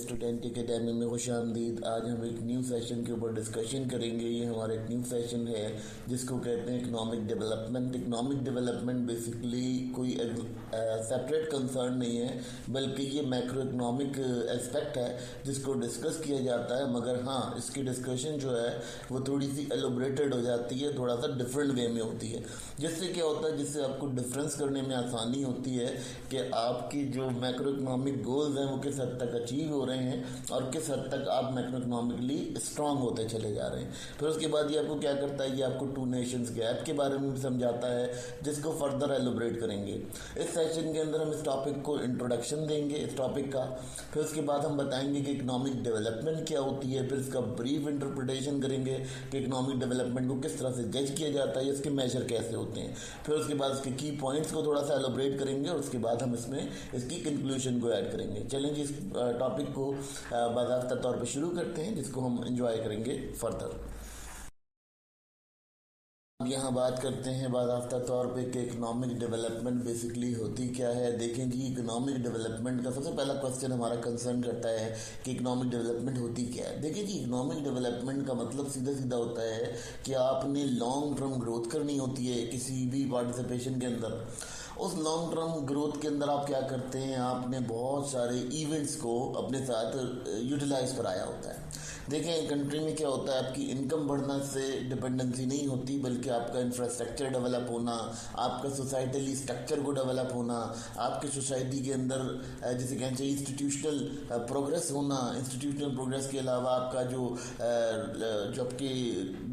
Student academy में खुशामदीद। आज हम एक न्यू सेशन के ऊपर डिस्कशन करेंगे। ये हमारा एक न्यू सेशन है जिसको कहते हैं economic development. Economic development basically कोई सेपरेट कंसर्न नहीं है, बल्कि ये मैक्रो इकोनॉमिक एस्पेक्ट है जिसको डिस्कस किया जाता है। मगर हाँ, इसकी डिस्कशन जो है वो थोड़ी सी एलोबरेटेड हो जाती है, थोड़ा सा डिफरेंट वे में होती है। जिससे क्या होता है, जिससे आपको डिफरेंस करने में आसानी होती है कि आपकी जो मैक्रो इकोनॉमिक गोल्स हैं वो किस हद तक अचीव हो रहे हैं और किस हद तक आप मैक्रो इकोनॉमिकली स्ट्रांग होते चले जा रहे हैं। फिर उसके बाद ये आपको क्या करता है, ये आपको टू नेशंस गैप के बारे में भी समझाता है, जिसको फर्दर एलोबरेट करेंगे। इस सेशन के अंदर हम इस टॉपिक को इंट्रोडक्शन देंगे, इस टॉपिक का। फिर उसके बाद हम बताएंगे कि इकोनॉमिक डेवलपमेंट क्या होती है। फिर इसका ब्रीफ इंटरप्रिटेशन करेंगे कि इकोनॉमिक डेवलपमेंट को किस तरह से जज किया जाता है, इसके मेजर कैसे होते हैं। फिर उसके बाद इसके की पॉइंट्स को थोड़ा सा एलोबरेट करेंगे और उसके बाद हम इसमें इसकी कंक्लूजन को ऐड करेंगे। चलें जी, इस टॉपिक को बाकायदा तौर पे शुरू करते हैं, जिसको हम एंजॉय करेंगे फर्दर। अब यहाँ बात करते हैं बाकायदा तौर पे कि इकोनॉमिक डेवलपमेंट बेसिकली होती क्या है। देखें जी, इकोनॉमिक डेवलपमेंट का सबसे पहला क्वेश्चन हमारा कंसर्न करता है कि इकोनॉमिक डेवलपमेंट होती क्या है। देखिए जी, इकोनॉमिक डेवलपमेंट का मतलब सीधा सीधा होता है कि आपने लॉन्ग टर्म ग्रोथ करनी होती है किसी भी पार्टिसिपेशन के अंदर। उस लॉन्ग टर्म ग्रोथ के अंदर आप क्या करते हैं, आपने बहुत सारे इवेंट्स को अपने साथ यूटिलाइज कराया होता है। देखें, कंट्री में क्या होता है, आपकी इनकम बढ़ना से डिपेंडेंसी नहीं होती, बल्कि आपका इंफ्रास्ट्रक्चर डेवलप होना, आपका सोसाइटली स्ट्रक्चर को डेवलप होना, आपकी सोसाइटी के अंदर जैसे कहना चाहिए इंस्टीट्यूशनल प्रोग्रेस होना। इंस्टीट्यूशनल प्रोग्रेस के अलावा आपका जो आपकी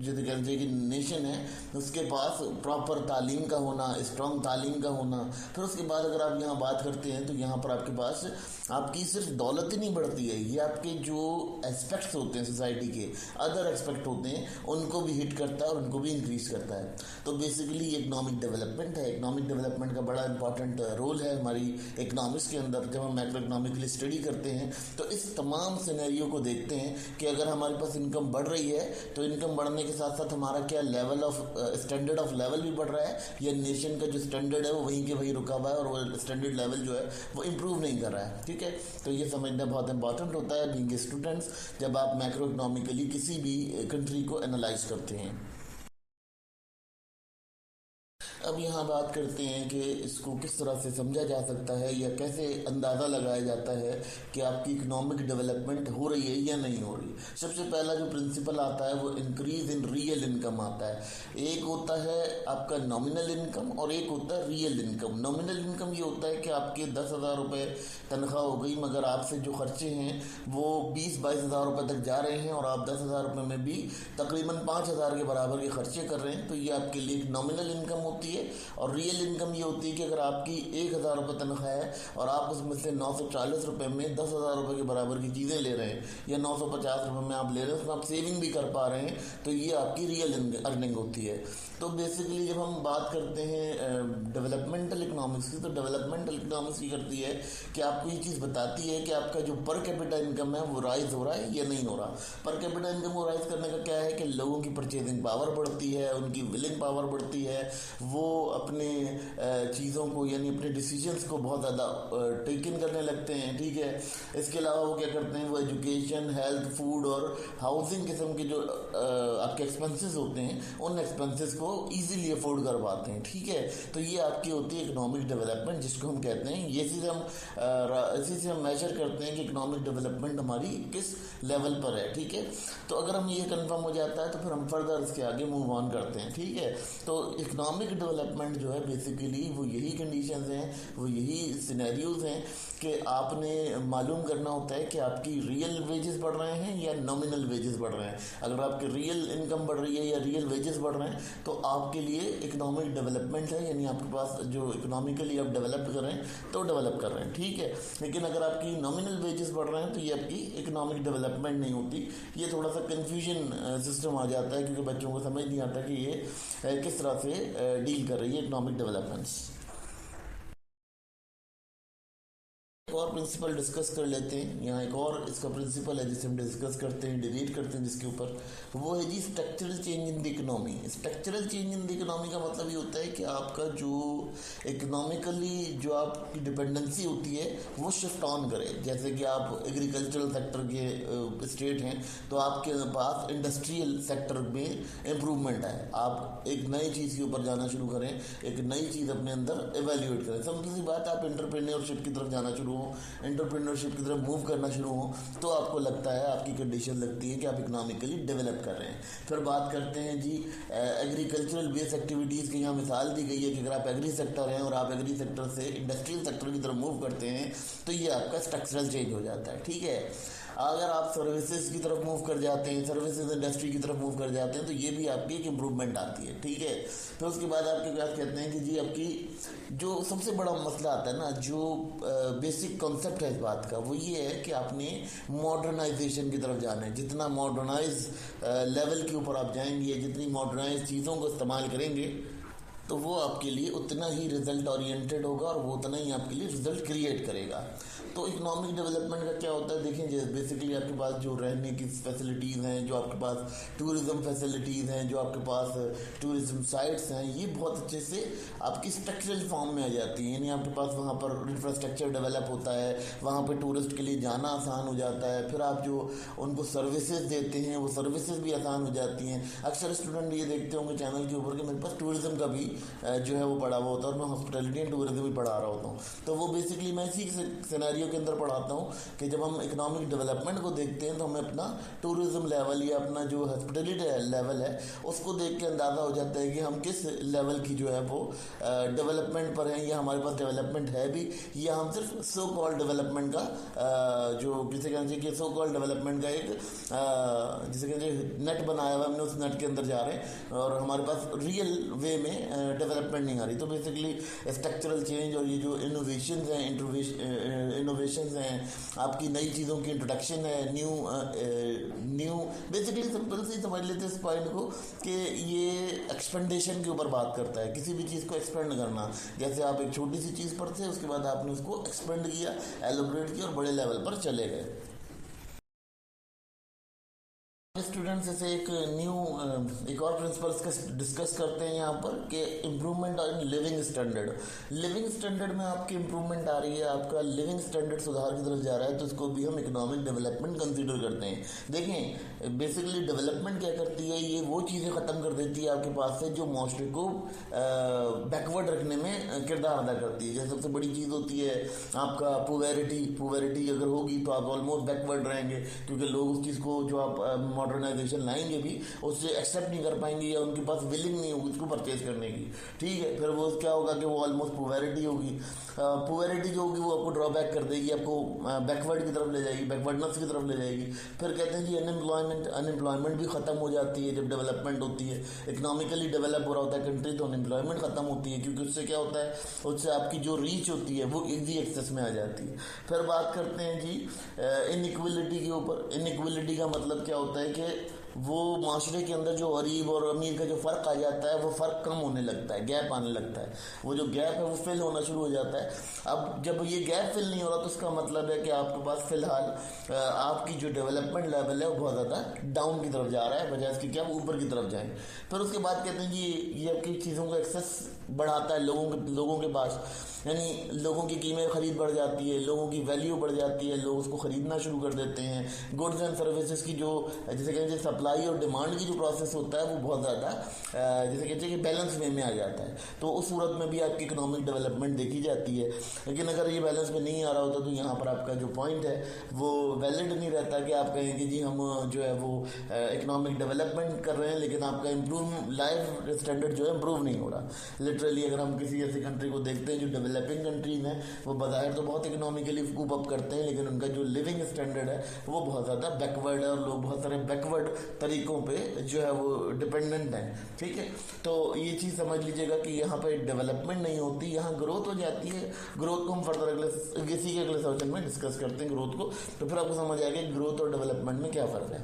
जैसे कहना चाहिए कि नेशन है उसके पास प्रॉपर तालीम का होना, स्ट्रॉन्ग तालीम का होना। फिर उसके बाद अगर आप यहाँ बात करते हैं तो यहाँ पर आपके पास आपकी सिर्फ दौलत ही नहीं बढ़ती है, ये आपके जो एस्पेक्ट्स होते हैं सोसाइटी के, अदर एस्पेक्ट होते हैं, उनको भी हिट करता है और उनको भी इंक्रीज करता है। तो बेसिकली ये इकोनॉमिक डेवलपमेंट है। इकोनॉमिक डेवलपमेंट का बड़ा इंपॉर्टेंट रोल है हमारी इकोनॉमिक्स के अंदर। जब हम मैक्रो इकोनॉमिकली स्टडी करते हैं तो इस तमाम सिनेरियो को देखते हैं कि अगर हमारे पास इनकम बढ़ रही है तो इनकम बढ़ने के साथ साथ हमारा क्या level of standard of level भी बढ़ रहा है, या नेशन का जो स्टैंडर्ड है वो वहीं के वहीं रुका हुआ है और वो स्टैंडर्ड लेवल जो है वो इम्प्रूव नहीं कर रहा है। ठीक है, तो ये समझना बहुत इंपॉर्टेंट होता है बीइंग स्टूडेंट्स जब आप मैक्रो इकोनॉमिकली किसी भी कंट्री को एनालाइज करते हैं। अब यहाँ बात करते हैं कि इसको किस तरह से समझा जा सकता है या कैसे अंदाज़ा लगाया जाता है कि आपकी इकोनॉमिक डेवलपमेंट हो रही है या नहीं हो रही। सबसे पहला जो प्रिंसिपल आता है वो इंक्रीज इन रियल इनकम आता है। एक होता है आपका नॉमिनल इनकम और एक होता है रियल इनकम। नॉमिनल इनकम ये होता है कि आपके 10,000 रुपये तनख्वाह हो गई, मगर आपसे जो खर्चे हैं वो 20-22 हज़ार रुपये तक जा रहे हैं और आप 10,000 रुपये में भी तकरीबन 5,000 के बराबर के खर्चे कर रहे हैं। तो ये आपके लिए एक नॉमिनल इनकम होती है। और रियल इनकम ये होती है कि अगर आपकी 1,000 रुपये तनख्वाह है और आप उसमें से 940 रुपये में 10,000 रुपये के बराबर की चीज़ें ले रहे हैं या 950 रुपये में आप ले रहे हैं, उसमें आप सेविंग भी कर पा रहे हैं, तो ये आपकी रियल अर्निंग होती है। तो बेसिकली जब हम बात करते हैं डेवलपमेंटल इकोनॉमिक्स की, तो डेवलपमेंटल इकोनॉमिक्स की करती है कि आपको ये चीज़ बताती है कि आपका जो पर कैपिटा इनकम है वो राइज हो रहा है या नहीं हो रहा। पर कैपिटा इनकम को राइज करने का क्या है कि लोगों की परचेजिंग पावर बढ़ती है, उनकी विलिंग पावर बढ़ती है, वो अपने चीज़ों को यानी अपने डिसीजंस को बहुत ज़्यादा टेकन करने लगते हैं। ठीक है, इसके अलावा वो क्या करते हैं, वो एजुकेशन, हेल्थ, फूड और हाउसिंग किस्म के जो आपके एक्सपेंसेस होते हैं उन एक्सपेंसेस को इजीली अफोर्ड कर पाते हैं। ठीक है, तो ये आपकी होती है इकोनॉमिक डेवलपमेंट, जिसको हम कहते हैं ये चीज़ हम इसी से हम मेजर करते हैं कि इकोनॉमिक डेवलपमेंट हमारी किस लेवल पर है। ठीक है, तो अगर हम ये कंफर्म हो जाता है तो फिर हम फर्दर इसके आगे मूव ऑन करते हैं। ठीक है, तो इकोनॉमिक डेवलपमेंट जो है बेसिकली वो यही कंडीशंस हैं, वो यही सिनेरियोज हैं कि आपने मालूम करना होता है कि आपकी रियल वेजेस बढ़ रहे हैं या नॉमिनल वेजेस बढ़ रहे हैं। अगर आपकी रियल इनकम बढ़ रही है या रियल वेजेस बढ़ रहे हैं तो आपके लिए इकोनॉमिक डेवलपमेंट है, यानी आपके पास जो इकोनॉमिकली आप डेवलप कर रहे हैं तो डेवलप कर रहे हैं। ठीक है, लेकिन अगर आपकी नॉमिनल वेजेस बढ़ रहे हैं तो ये आपकी इकोनॉमिक डेवलपमेंट नहीं होती। ये थोड़ा सा कन्फ्यूजन सिस्टम आ जाता है क्योंकि बच्चों को समझ नहीं आता कि ये किस तरह से डील कर रही है इकोनॉमिक डेवलपमेंट्स। और प्रिंसिपल डिस्कस कर लेते हैं। यहाँ एक और इसका प्रिंसिपल है जिसे हम डिस्कस करते हैं, डिबेट करते हैं जिसके ऊपर, वो है जी structural change in the economy. Structural change in the economy का मतलब ये होता है कि आपका जो इकोनॉमिकली जो आपकी डिपेंडेंसी होती है वो शिफ्ट ऑन करे। जैसे कि आप एग्रीकल्चरल सेक्टर के स्टेट हैं तो आपके पास इंडस्ट्रियल सेक्टर में इम्प्रूवमेंट है, आप एक नई चीज़ के ऊपर जाना शुरू करें, एक नई चीज़ अपने अंदर एवेल्यूएट करें। सिंपल सी बात, आप एंटरप्रेन्योरशिप की तरफ जाना शुरू हो, एंटरप्रेन्योरशिप की तरफ मूव करना शुरू हो, तो आपको लगता है, आपकी कंडीशन लगती है कि आप इकोनॉमिकली डेवलप कर रहे हैं। फिर बात करते हैं जी एग्रीकल्चरल बेस्ड एक्टिविटीज़ की। यहाँ मिसाल दी गई है कि अगर आप एग्री सेक्टर हैं और आप एग्री सेक्टर से इंडस्ट्रियल सेक्टर की तरफ मूव करते हैं तो ये आपका स्ट्रक्चरल चेंज हो जाता है, ठीक है। अगर आप सर्विसेज की तरफ मूव कर जाते हैं, सर्विसेज इंडस्ट्री की तरफ मूव कर जाते हैं, तो ये भी आपकी एक इम्प्रूवमेंट आती है, ठीक है। फिर उसके बाद आपके पास कहते हैं कि जी आपकी जो सबसे बड़ा मसला आता है ना, जो बेसिक कॉन्सेप्ट है इस बात का, वो ये है कि आपने मॉडर्नाइजेशन की तरफ जाना है। जितना मॉडर्नाइज लेवल के ऊपर आप जाएंगे, जितनी मॉडर्नाइज चीज़ों को इस्तेमाल करेंगे, तो वो आपके लिए उतना ही रिजल्ट ओरिएंटेड होगा और वो उतना ही आपके लिए रिजल्ट क्रिएट करेगा। तो इकोनॉमिक डेवलपमेंट का क्या होता है, देखें बेसिकली आपके पास जो रहने की फैसिलिटीज़ हैं, जो आपके पास टूरिज़्म फैसिलिटीज़ हैं, जो आपके पास टूरिज़्म साइट्स हैं, ये बहुत अच्छे से आपकी स्ट्रक्चरल फॉर्म में आ जाती हैं। यानी आपके पास वहाँ पर इंफ्रास्ट्रक्चर डेवलप होता है, वहाँ पर टूरिस्ट के लिए जाना आसान हो जाता है। फिर आप जो उनको सर्विसेज देते हैं वो सर्विसेज भी आसान हो जाती हैं। अक्सर स्टूडेंट ये देखते होंगे चैनल के ऊपर कि मेरे पास टूरिज़्म का भी जो है वो पढ़ा हुआ होता है और मैं हॉस्पिटैलिटी एंड टूरिज्म भी पढ़ा रहा होता हूँ। तो वो बेसिकली मैं इसी सिनेरियो के अंदर पढ़ाता हूँ कि जब हम इकोनॉमिक डेवलपमेंट को देखते हैं तो हमें अपना टूरिज्म लेवल या अपना जो हॉस्पिटैलिटी लेवल है उसको देख के अंदाज़ा हो जाता है कि हम किस लेवल की जो है वो डेवलपमेंट पर हैं, या हमारे पास डेवलपमेंट है भी, या हम सिर्फ सो कॉल्ड डेवलपमेंट का जो जिसे कहना चाहिए कि सो कॉल्ड डेवलपमेंट का एक जिसे कहना चाहिए नेट बनाया हुआ, हमने उस नेट के अंदर जा रहे हैं और हमारे पास रियल वे में डेवलपमेंट नहीं आ रही। तो बेसिकली स्ट्रक्चरल चेंज और ये जो इनोवेशंस हैं, इनोवेशंस हैं, आपकी नई चीज़ों की इंट्रोडक्शन है, न्यू बेसिकली सिंपल से समझ लेते हैं इस पॉइंट को कि ये एक्सपेंडेशन के ऊपर बात करता है। किसी भी चीज़ को एक्सपेंड करना, जैसे आप एक छोटी सी चीज़ पर थे, उसके बाद आपने उसको एक्सपेंड किया, एलोबरेट किया और बड़े लेवल पर चले गए। स्टूडेंट्स जैसे एक और प्रिंसिपल्स का डिस्कस करते हैं यहाँ पर कि improvement in living standard. Living standard में आपकी इम्प्रूवमेंट आ रही है, आपका लिविंग स्टैंडर्ड सुधार की तरफ जा रहा है, तो इसको भी हम इकोनॉमिक डेवलपमेंट कंसीडर करते हैं। देखें बेसिकली डेवलपमेंट क्या करती है, ये वो चीज़ें ख़त्म कर देती है आपके पास से जो माशरे को बैकवर्ड रखने में किरदार अदा करती है। जैसे सबसे बड़ी चीज़ होती है आपका पुवेरिटी अगर होगी तो आप ऑलमोस्ट बैकवर्ड रहेंगे, क्योंकि लोग उस चीज़ को जो आप मॉडर्नाइजेशन लाएंगे भी उससे एक्सेप्ट नहीं कर पाएंगे या उनके पास विलिंग नहीं होगी उसको परचेज करने की, ठीक है। फिर वो क्या होगा कि वो ऑलमोस्ट पुवेरिटी होगी, पुवेरिटी जो होगी वो आपको ड्रॉबैक कर देगी, आपको बैकवर्ड की तरफ ले जाएगी, बैकवर्डनेस की तरफ ले जाएगी। फिर कहते हैं जी अनएम्प्लॉयमेंट भी ख़त्म हो जाती है जब डेवलपमेंट होती है। इकोनॉमिकली डेवलप हो रहा होता है कंट्री तो अनएम्प्लॉयमेंट ख़त्म होती है, क्योंकि उससे क्या होता है, उससे आपकी जो रीच होती है वो इजी एक्सेस में आ जाती है। फिर बात करते हैं जी इनइक्वलिटी के ऊपर। इनइक्वलिटी का मतलब क्या होता है कि वो माशरे के अंदर जो गरीब और अमीर का जो फ़र्क आ जाता है वो फ़र्क कम होने लगता है, गैप आने लगता है, वो जो गैप है वो फिल होना शुरू हो जाता है। अब जब ये गैप फिल नहीं हो रहा तो उसका मतलब है कि आपके पास फ़िलहाल आपकी जो डेवलपमेंट लेवल है वो बहुत ज़्यादा डाउन की तरफ जा रहा है, बजाय इसके कि आप ऊपर की तरफ जाएँ। फिर उसके बाद कहते हैं कि ये आपकी चीज़ों का एक्सेस बढ़ाता है लोगों के पास, यानी लोगों की कीमत ख़रीद बढ़ जाती है, लोगों की वैल्यू बढ़ जाती है, लोग उसको ख़रीदना शुरू कर देते हैं। गुड्स एंड सर्विसेज की जो जैसे कहते हैं सप्लाई और डिमांड की जो प्रोसेस होता है वो बहुत ज़्यादा जैसे कहते हैं कि बैलेंस वे में आ जाता है, तो उस सूरत में भी आपकी इकोनॉमिक डेवलपमेंट देखी जाती है। लेकिन अगर ये बैलेंस में नहीं आ रहा होता तो यहाँ पर आपका जो पॉइंट है वो वैलिड नहीं रहता कि आप कहें कि जी हम जो है वो इकोनॉमिक डेवलपमेंट कर रहे हैं लेकिन आपका लाइफ स्टैंडर्ड जो है इम्प्रूव नहीं हो रहा। लिटरली अगर हम किसी ऐसी कंट्री को देखते हैं जो डेवलपिंग कंट्रीज हैं, वो बज़ाहिर तो बहुत इकोनॉमिकली कूप अप करते हैं लेकिन उनका जो लिविंग स्टैंडर्ड है वो बहुत ज़्यादा बैकवर्ड है और लोग बहुत सारे बैकवर्ड तरीक़ों पे जो है वो डिपेंडेंट हैं, ठीक है। तो ये चीज़ समझ लीजिएगा कि यहाँ पे डेवलपमेंट नहीं होती, यहाँ ग्रोथ हो जाती है। ग्रोथ को हम फर्दर इसी के अगले सेशन में डिस्कस करते हैं ग्रोथ को, तो फिर आपको समझ आएगा ग्रोथ और डेवलपमेंट में क्या फ़र्क है।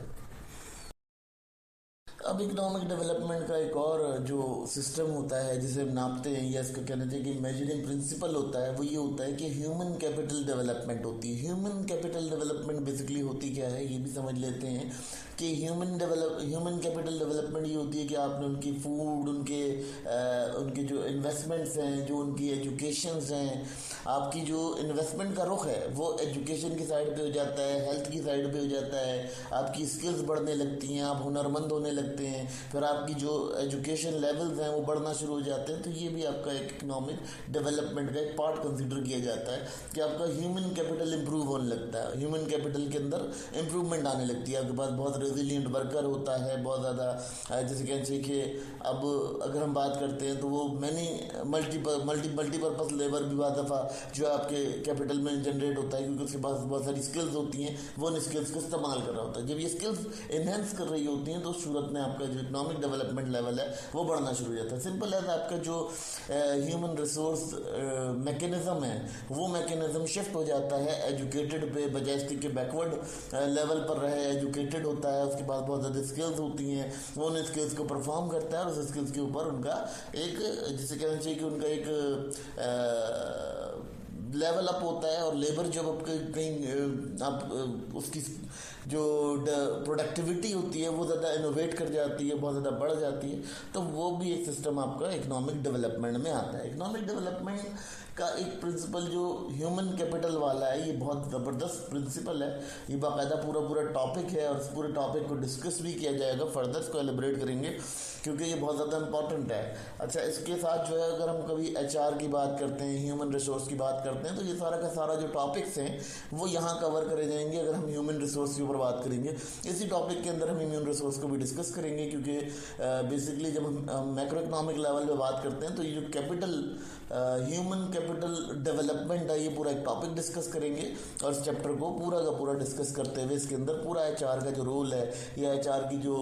अब अब इकोनॉमिक डेवलपमेंट का एक और जो सिस्टम होता है जिसे हम नापते हैं या इसको कहना चाहिए कि मेजरिंग प्रिंसिपल होता है, वो ये होता है कि ह्यूमन कैपिटल डेवलपमेंट होती है। ह्यूमन कैपिटल डेवलपमेंट बेसिकली होती क्या है ये भी समझ लेते हैं कि ह्यूमन कैपिटल डेवलपमेंट ये होती है कि आपने उनकी फूड, उनके जो इन्वेस्टमेंट्स हैं, जो उनकी एजुकेशंस हैं, आपकी जो इन्वेस्टमेंट का रुख है वो एजुकेशन की साइड पे हो जाता है, हेल्थ की साइड पे हो जाता है, आपकी स्किल्स बढ़ने लगती हैं, आप हुनरमंद होने लगते हैं, फिर आपकी जो एजुकेशन लेवल्स हैं वो बढ़ना शुरू हो जाते हैं। तो ये भी आपका एक इकोनॉमिक डेवलपमेंट का एक पार्ट कंसिडर किया जाता है कि आपका ह्यूमन कैपिटल इंप्रूव होने लगता है, ह्यूमन कैपिटल के अंदर इंप्रूवमेंट आने लगती है, आपके पास बहुत रेजिलियंट वर्कर होता है, बहुत ज़्यादा जैसे कहना चाहिए कि अब अगर हम बात करते हैं तो वो मैनी मल्टीपर्पज़ लेबर भी बहुत दफ़ा जो आपके कैपिटल में जनरेट होता है, क्योंकि उसके पास बहुत सारी स्किल्स होती हैं, वो उन स्किल्स को इस्तेमाल कर रहा होता है। जब ये स्किल्स इन्हेंस कर रही होती हैं तो उस सूरत में आपका जो इकोनॉमिक डेवलपमेंट लेवल है वो बढ़ना शुरू हो जाता है। सिंपल है, आपका जो ह्यूमन रिसोर्स मैकेनिज्म है वो मैकेनिज्म शिफ्ट हो जाता है एजुकेटेड पे, बजाय इसके के बैकवर्ड लेवल पर रहे, एजुकेटेड होता है, उसके पास बहुत ज़्यादा स्किल्स होती हैं, वो उन स्किल्स को परफॉर्म करता है और उस स्किल्स के ऊपर उनका एक जिसे कहना चाहिए कि उनका एक लेवल अप होता है। और लेबर जब आपके कहीं आप उसकी जो प्रोडक्टिविटी होती है वो ज़्यादा इनोवेट कर जाती है, बहुत ज़्यादा बढ़ जाती है, तो वो भी एक सिस्टम आपका इकोनॉमिक डेवलपमेंट में आता है। इकोनॉमिक डेवलपमेंट का एक प्रिंसिपल जो ह्यूमन कैपिटल वाला है ये बहुत ज़बरदस्त प्रिंसिपल है, ये बाकायदा पूरा टॉपिक है और इस पूरे टॉपिक को डिस्कस भी किया जाएगा, फर्दर इसको एलिब्रेट करेंगे क्योंकि ये बहुत ज़्यादा इंपॉर्टेंट है। अच्छा, इसके साथ जो है अगर हम कभी एचआर की बात करते हैं, ह्यूमन रिसोर्स की बात करते हैं, तो ये सारा का सारा जो टॉपिक्स हैं वो यहाँ कवर करे जाएंगे अगर हम ह्यूमन रिसोर्स के ऊपर बात करेंगे। इसी टॉपिक के अंदर हम ह्यूमन रिसोर्स को भी डिस्कस करेंगे क्योंकि बेसिकली जब हम मैक्रो इकोनॉमिक लेवल पे बात करते हैं तो ये जो कैपिटल ह्यूमन कैपिटल डेवलपमेंट है ये पूरा एक टॉपिक डिस्कस करेंगे और इस चैप्टर को पूरा का पूरा डिस्कस करते हुए इसके अंदर पूरा एचआर का जो रोल है या एचआर की जो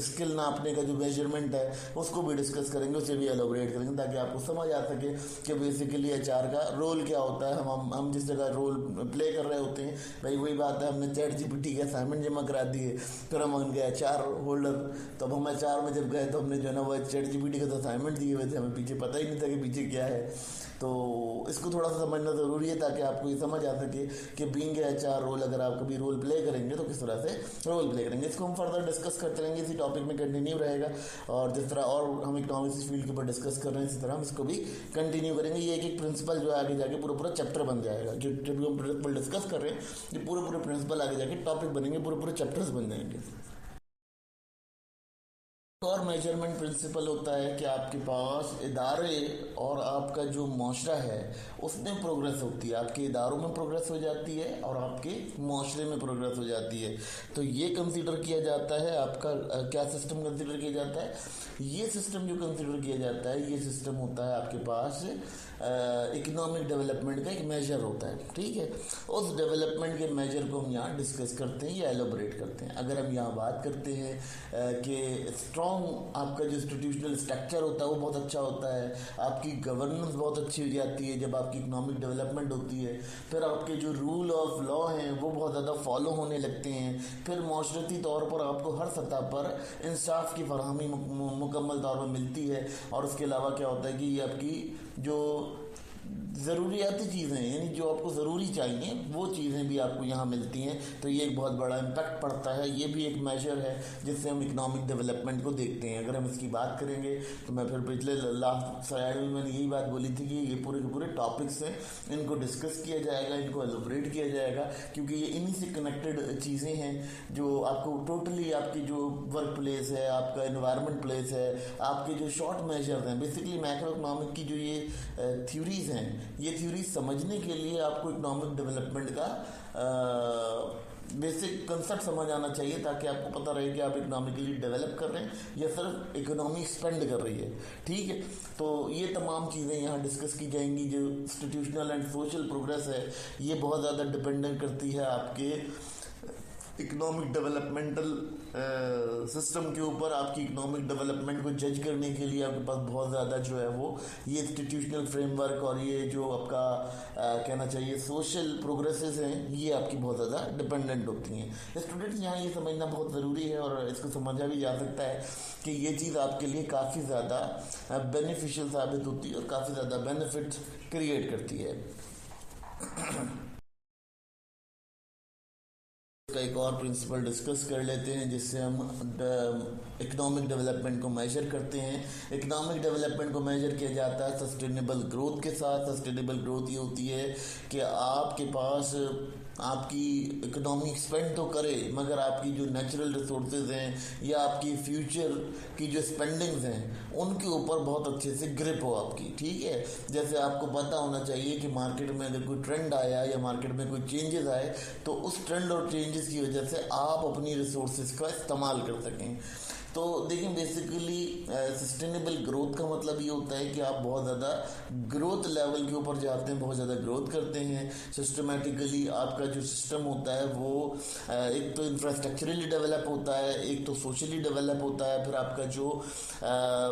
स्किल नापने का जो मेजरमेंट है उसको भी डिस्कस करेंगे, उसे भी एलोबरेट करेंगे ताकि आपको समझ आ सके कि बेसिकली एचआर का रोल क्या होता है। हम जिस जगह रोल प्ले कर रहे होते हैं, भाई वही बात है, हमने चैट जीपीटी के असाइनमेंट जमा करा दिए, फिर हम उनके एचआर होल्डर, तो अब हम एचआर में जब गए तो हमने जो है ना वो चैट जीपीटी का असाइनमेंट दिए हुए थे, हमें पीछे पता ही नहीं था कि पीछे क्या है। तो इसको थोड़ा सा समझना ज़रूरी है ताकि आपको ये समझ आ सके कि बीइंग एचआर रोल अगर आप कभी रोल प्ले करेंगे तो किस तरह से रोल प्ले करेंगे। इसको हम फर्दर डिस्कस करते रहेंगे, इसी टॉपिक में कंटिन्यू रहेगा और जिस तरह और हम इकोनॉमिक्स फील्ड के ऊपर डिस्कस कर रहे हैं इसी तरह हम इसको भी कंटिन्यू करेंगे। ये एक प्रिंसिपल जो है आगे जाके पूरा चैप्टर बन जाएगा, जो जब हम प्रिंसिपल डिस्कस कर रहे हैं ये पूरे प्रिंसिपल आगे जाके टॉपिक बनेंगे, पूरे चैप्टर्स बन जाएंगे। और मेजरमेंट प्रिंसिपल होता है कि आपके पास इदारे और आपका जो माशरा है उसमें प्रोग्रेस होती है, आपके इदारों में प्रोग्रेस हो जाती है और आपके माशरे में प्रोग्रेस हो जाती है। तो ये कंसीडर किया जाता है, आपका क्या सिस्टम कंसीडर किया जाता है, ये सिस्टम जो कंसीडर किया जाता है ये सिस्टम होता है आपके पास इकोनॉमिक डेवलपमेंट का एक मेजर होता है। ठीक है, उस डेवलपमेंट के मेजर को हम यहाँ डिस्कस करते हैं या एलोबरेट करते हैं। अगर हम यहाँ बात करते हैं कि स्ट्रॉन्ग आपका जो इंस्टीट्यूशनल स्ट्रक्चर होता है वो बहुत अच्छा होता है, आपकी गवर्नेंस बहुत अच्छी हो जाती है जब आपकी इकोनॉमिक डेवलपमेंट होती है, फिर आपके जो रूल ऑफ लॉ हैं वो बहुत ज़्यादा फॉलो होने लगते हैं, फिर माशरती तौर पर आपको हर सतह पर इंसाफ की फरहमी मुकम्मल तौर पर मिलती है। और उसके अलावा क्या होता है कि ये आपकी जो ज़रूरियाती चीज़ें यानी जो आपको ज़रूरी चाहिए वो चीज़ें भी आपको यहाँ मिलती हैं, तो ये एक बहुत बड़ा इम्पैक्ट पड़ता है। ये भी एक मेजर है जिससे हम इकोनॉमिक डेवलपमेंट को देखते हैं। अगर हम इसकी बात करेंगे तो मैं फिर पिछले लास्ट स्लाइड में मैंने यही बात बोली थी कि ये पूरे के पूरे टॉपिक्स हैं, इनको डिस्कस किया जाएगा, इनको एलोबरेट किया जाएगा क्योंकि ये इन्हीं से कनेक्टेड चीज़ें हैं जो आपको टोटली आपकी जो वर्क प्लेस है, आपका इन्वायरमेंट प्लेस है, आपके जो शॉर्ट मेजर्स हैं, बेसिकली मैक्रो इकोनॉमिक की जो ये थ्योरीज हैं, ये थ्योरी समझने के लिए आपको इकोनॉमिक डेवलपमेंट का बेसिक कंसेप्ट समझ आना चाहिए ताकि आपको पता रहे कि आप इकोनॉमिकली डेवलप कर रहे हैं या सिर्फ इकोनॉमी स्पेंड कर रही है। ठीक है, तो ये तमाम चीज़ें यहाँ डिस्कस की जाएंगी। जो इंस्टीट्यूशनल एंड सोशल प्रोग्रेस है ये बहुत ज़्यादा डिपेंडेंट करती है आपके इकोनॉमिक डेवलपमेंटल सिस्टम के ऊपर आपकी इकोनॉमिक डेवलपमेंट को जज करने के लिए आपके पास बहुत ज़्यादा जो है वो ये इंस्टीट्यूशनल फ्रेमवर्क और ये जो आपका कहना चाहिए सोशल प्रोग्रेसेस हैं, ये आपकी बहुत ज़्यादा डिपेंडेंट होती हैं। स्टूडेंट्स यहाँ ये समझना बहुत ज़रूरी है और इसको समझा भी जा सकता है कि ये चीज़ आपके लिए काफ़ी ज़्यादा बेनिफिशियल साबित होती है और काफ़ी ज़्यादा बेनिफिट क्रिएट करती है। का एक और प्रिंसिपल डिस्कस कर लेते हैं जिससे हम इकोनॉमिक डेवलपमेंट को मेजर करते हैं। इकोनॉमिक डेवलपमेंट को मेजर किया जाता है सस्टेनेबल ग्रोथ के साथ। सस्टेनेबल ग्रोथ ये होती है कि आपके पास आपकी इकोनॉमी एक्सपेंड तो करे मगर आपकी जो नेचुरल रिसोर्सेज हैं या आपकी फ्यूचर की जो स्पेंडिंग्स हैं उनके ऊपर बहुत अच्छे से ग्रिप हो आपकी, ठीक है। जैसे आपको पता होना चाहिए कि मार्केट में अगर कोई ट्रेंड आया या मार्केट में कोई चेंजेस आए तो उस ट्रेंड और चेंजेस की वजह से आप अपनी रिसोर्सेज का इस्तेमाल कर सकें। तो देखिए बेसिकली सस्टेनेबल ग्रोथ का मतलब ये होता है कि आप बहुत ज़्यादा ग्रोथ लेवल के ऊपर जाते हैं, बहुत ज़्यादा ग्रोथ करते हैं। सिस्टमेटिकली आपका जो सिस्टम होता है वो एक तो इंफ्रास्ट्रक्चरली डेवलप होता है, एक तो सोशली डेवलप होता है, फिर आपका जो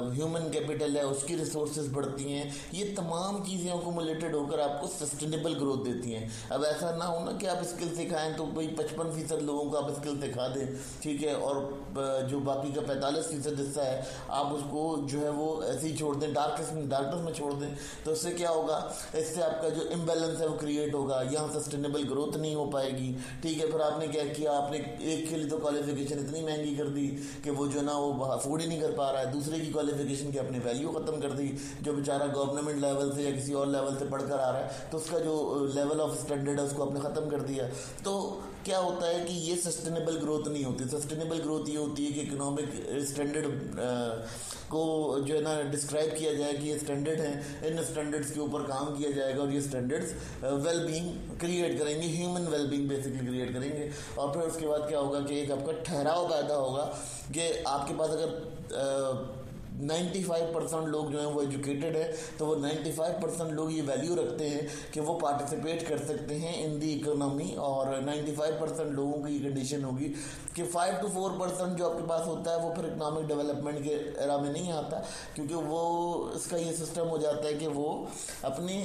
ह्यूमन कैपिटल है उसकी रिसोर्सेज बढ़ती हैं। ये तमाम चीज़ें अकोमुलेटेड होकर आपको सस्टेनेबल ग्रोथ देती हैं। अब ऐसा ना हो ना कि आप स्किल सिखाएं तो भाई 55% लोगों को आप स्किल सिखा दें, ठीक है, और जो बाकी का 45% हिस्सा है आप उसको जो है वो ऐसे ही छोड़ दें, डार्कनेस में छोड़ दें। तो इससे क्या होगा, इससे आपका जो इम्बैलेंस है वो क्रिएट होगा, यहाँ सस्टेनेबल ग्रोथ नहीं हो पाएगी, ठीक है। फिर आपने क्या किया, आपने एक के लिए तो क्वालिफिकेशन इतनी महंगी कर दी कि वो जो ना वो अफोर्ड ही नहीं कर पा रहा है, दूसरे की क्वालिफिकेशन की अपनी वैल्यू ख़त्म कर दी। जो बेचारा गवर्नमेंट लेवल से या किसी और लेवल से पढ़कर आ रहा है तो उसका जो लेवल ऑफ स्टैंडर्ड है उसको आपने ख़त्म कर दिया। तो क्या होता है कि ये सस्टेनेबल ग्रोथ नहीं होती। सस्टेनेबल ग्रोथ ये होती है कि इकोनॉमिक स्टैंडर्ड को जो है ना डिस्क्राइब किया जाए कि ये स्टैंडर्ड हैं, इन स्टैंडर्ड्स के ऊपर काम किया जाएगा और ये स्टैंडर्ड्स वेल बीइंग क्रिएट करेंगे, human well being basically create करेंगे। और फिर उसके बाद क्या होगा कि एक आपका ठहराव पैदा होगा कि आपके पास अगर 95% लोग जो हैं वो एजुकेटेड है तो वो 95% लोग ये वैल्यू रखते हैं कि वो पार्टिसिपेट कर सकते हैं इन दी इकोनॉमी, और 95% लोगों की ये कंडीशन होगी कि 5 to 4% जो आपके पास होता है वो फिर इकोनॉमिक डेवलपमेंट के एरा में नहीं आता, क्योंकि वो इसका ये सिस्टम हो जाता है कि वो अपने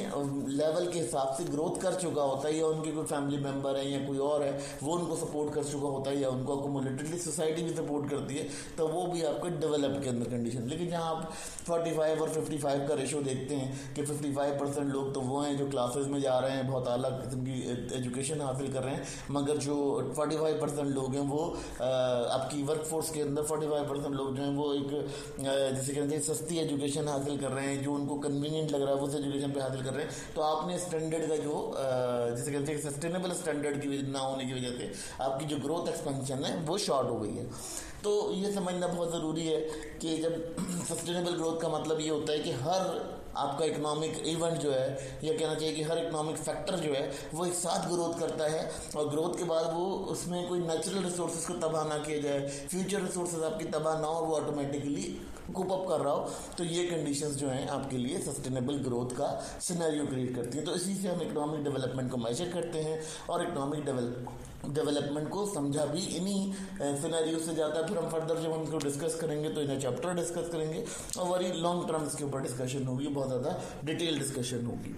लेवल के हिसाब से ग्रोथ कर चुका होता है, या उनके कोई फैमिली मेम्बर है या कोई और है वो उनको सपोर्ट कर चुका होता है, या उनको अकोमोलेटेडली सोसाइटी भी सपोर्ट करती है, तो वो भी आपको डेवलप के अंदर कंडीशन। लेकिन जहाँ आप 45 और 55 का रेशो देखते हैं कि 55% लोग तो वो हैं जो क्लासेस में जा रहे हैं, बहुत आला किस्म की एजुकेशन हासिल कर रहे हैं, मगर जो 45% लोग हैं वो आपकी वर्कफोर्स के अंदर 45% लोग जो हैं वो एक जैसे कहते हैं सस्ती एजुकेशन हासिल कर रहे हैं, जो उनको कन्वीनियंट लग रहा है वो उस एजुकेशन पे हासिल कर रहे हैं। तो आपने स्टैंडर्ड का जो जैसे कहते हैं सस्टेनेबल स्टैंडर्ड की ना होने की वजह से आपकी जो ग्रोथ एक्सपेंशन है वो शॉर्ट हो गई है। तो ये समझना बहुत ज़रूरी है कि जब सस्टेनेबल ग्रोथ का मतलब ये होता है कि हर आपका इकोनॉमिक इवेंट जो है, या कहना चाहिए कि हर इकोनॉमिक फैक्टर जो है वो एक साथ ग्रोथ करता है, और ग्रोथ के बाद वो उसमें कोई नेचुरल रिसोर्सेज को तबाह ना किया जाए, फ्यूचर रिसोर्सेज आपकी तबाह ना हो, वो ऑटोमेटिकली कोप अप कर रहा हो। तो ये कंडीशंस जो हैं आपके लिए सस्टेनेबल ग्रोथ का सिनेरियो क्रिएट करती हैं। तो इसी से हम इकोनॉमिक डेवलपमेंट को मेजर करते हैं, और इकोनॉमिक डेवलपमेंट को समझा भी इन्हीं सिनेरियो से जाता है। फिर हम फर्दर जब हम इसको डिस्कस करेंगे तो इन्हें चैप्टर डिस्कस करेंगे और वेरी लॉन्ग टर्म इसके ऊपर डिस्कशन होगी, बहुत ज़्यादा डिटेल डिस्कशन होगी।